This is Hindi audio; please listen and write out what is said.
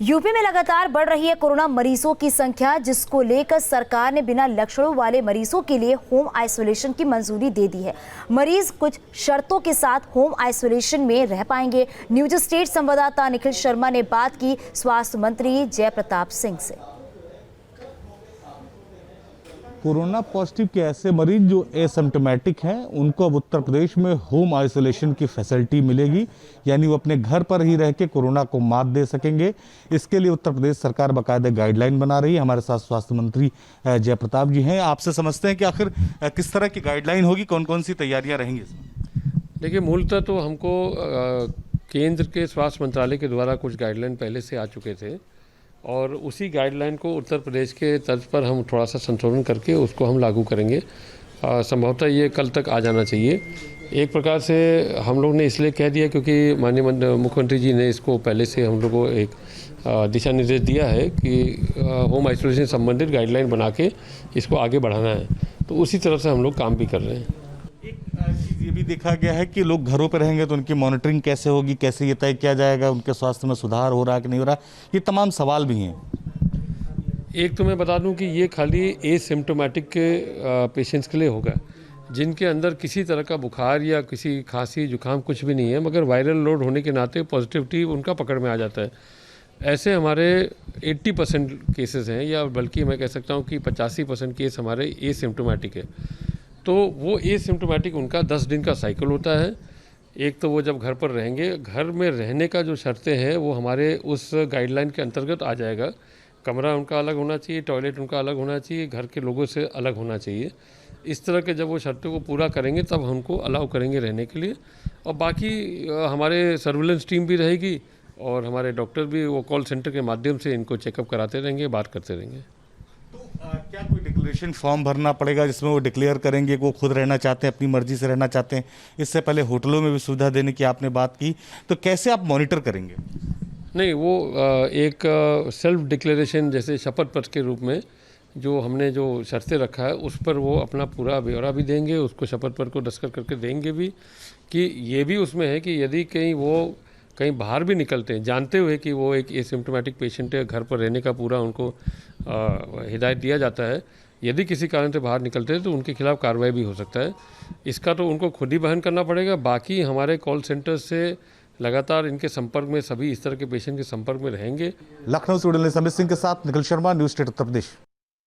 यूपी में लगातार बढ़ रही है कोरोना मरीजों की संख्या, जिसको लेकर सरकार ने बिना लक्षणों वाले मरीजों के लिए होम आइसोलेशन की मंजूरी दे दी है। मरीज कुछ शर्तों के साथ होम आइसोलेशन में रह पाएंगे। न्यूज स्टेट संवाददाता निखिल शर्मा ने बात की स्वास्थ्य मंत्री जयप्रताप सिंह से। कोरोना पॉजिटिव के ऐसे मरीज जो एसिम्प्टोमेटिक हैं, उनको अब उत्तर प्रदेश में होम आइसोलेशन की फैसिलिटी मिलेगी, यानी वो अपने घर पर ही रह के कोरोना को मात दे सकेंगे। इसके लिए उत्तर प्रदेश सरकार बाकायदा गाइडलाइन बना रही है। हमारे साथ स्वास्थ्य मंत्री जयप्रताप जी हैं। आपसे समझते हैं कि आखिर किस तरह की गाइडलाइन होगी, कौन कौन सी तैयारियाँ रहेंगी इसमें? देखिए, मूलतः तो हमको केंद्र के स्वास्थ्य मंत्रालय के द्वारा कुछ गाइडलाइन पहले से आ चुके थे और उसी गाइडलाइन को उत्तर प्रदेश के तर्ज पर हम थोड़ा सा संशोधन करके उसको हम लागू करेंगे। संभवतः ये कल तक आ जाना चाहिए। एक प्रकार से हम लोग ने इसलिए कह दिया क्योंकि माननीय मुख्यमंत्री जी ने इसको पहले से हम लोग को एक दिशा निर्देश दिया है कि होम आइसोलेशन संबंधित गाइडलाइन बना के इसको आगे बढ़ाना है, तो उसी तरह से हम लोग काम भी कर रहे हैं। एक चीज़ ये भी देखा गया है कि लोग घरों पर रहेंगे तो उनकी मॉनिटरिंग कैसे होगी, कैसे ये तय किया जाएगा, उनके स्वास्थ्य में सुधार हो रहा है कि नहीं हो रहा, ये तमाम सवाल भी हैं। एक तो मैं बता दूं कि ये खाली एसिम्प्टोमेटिक के पेशेंट्स के लिए होगा, जिनके अंदर किसी तरह का बुखार या किसी खांसी जुकाम कुछ भी नहीं है, मगर वायरल लोड होने के नाते पॉजिटिविटी उनका पकड़ में आ जाता है। ऐसे हमारे 80% केसेस हैं, या बल्कि मैं कह सकता हूँ कि 85% केस हमारे एसिम्प्टोमेटिक है। तो वो एसिम्प्टोमेटिक उनका 10 दिन का साइकिल होता है। एक तो वो जब घर पर रहेंगे, घर में रहने का जो शर्तें हैं वो हमारे उस गाइडलाइन के अंतर्गत आ जाएगा। कमरा उनका अलग होना चाहिए, टॉयलेट उनका अलग होना चाहिए, घर के लोगों से अलग होना चाहिए। इस तरह के जब वो शर्तों को पूरा करेंगे तब हमको अलाउ करेंगे रहने के लिए। और बाकी हमारे सर्विलेंस टीम भी रहेगी और हमारे डॉक्टर भी वो कॉल सेंटर के माध्यम से इनको चेकअप कराते रहेंगे, बात करते रहेंगे। क्या कोई डिक्लेरेशन फॉर्म भरना पड़ेगा जिसमें वो डिक्लेयर करेंगे कि वो खुद रहना चाहते हैं, अपनी मर्जी से रहना चाहते हैं? इससे पहले होटलों में भी सुविधा देने की आपने बात की, तो कैसे आप मॉनिटर करेंगे? नहीं, वो एक सेल्फ डिक्लेरेशन जैसे शपथ पत्र के रूप में जो हमने जो शर्तें रखा है उस पर वो अपना पूरा ब्यौरा भी देंगे, उसको शपथ पत्र को दस्तखत करके देंगे भी कि ये भी उसमें है कि यदि कहीं वो कहीं बाहर भी निकलते हैं जानते हुए कि वो एक एसिम्प्टोमेटिक पेशेंट है, घर पर रहने का पूरा उनको हिदायत दिया जाता है। यदि किसी कारण से बाहर निकलते हैं तो उनके खिलाफ कार्रवाई भी हो सकता है। इसका तो उनको खुद ही वहन करना पड़ेगा। बाकी हमारे कॉल सेंटर से लगातार इनके संपर्क में सभी इस तरह के पेशेंट के संपर्क में रहेंगे। लखनऊ से जुड़े समित सिंह के साथ निखिल शर्मा, न्यूज़ स्टेट उत्तर प्रदेश।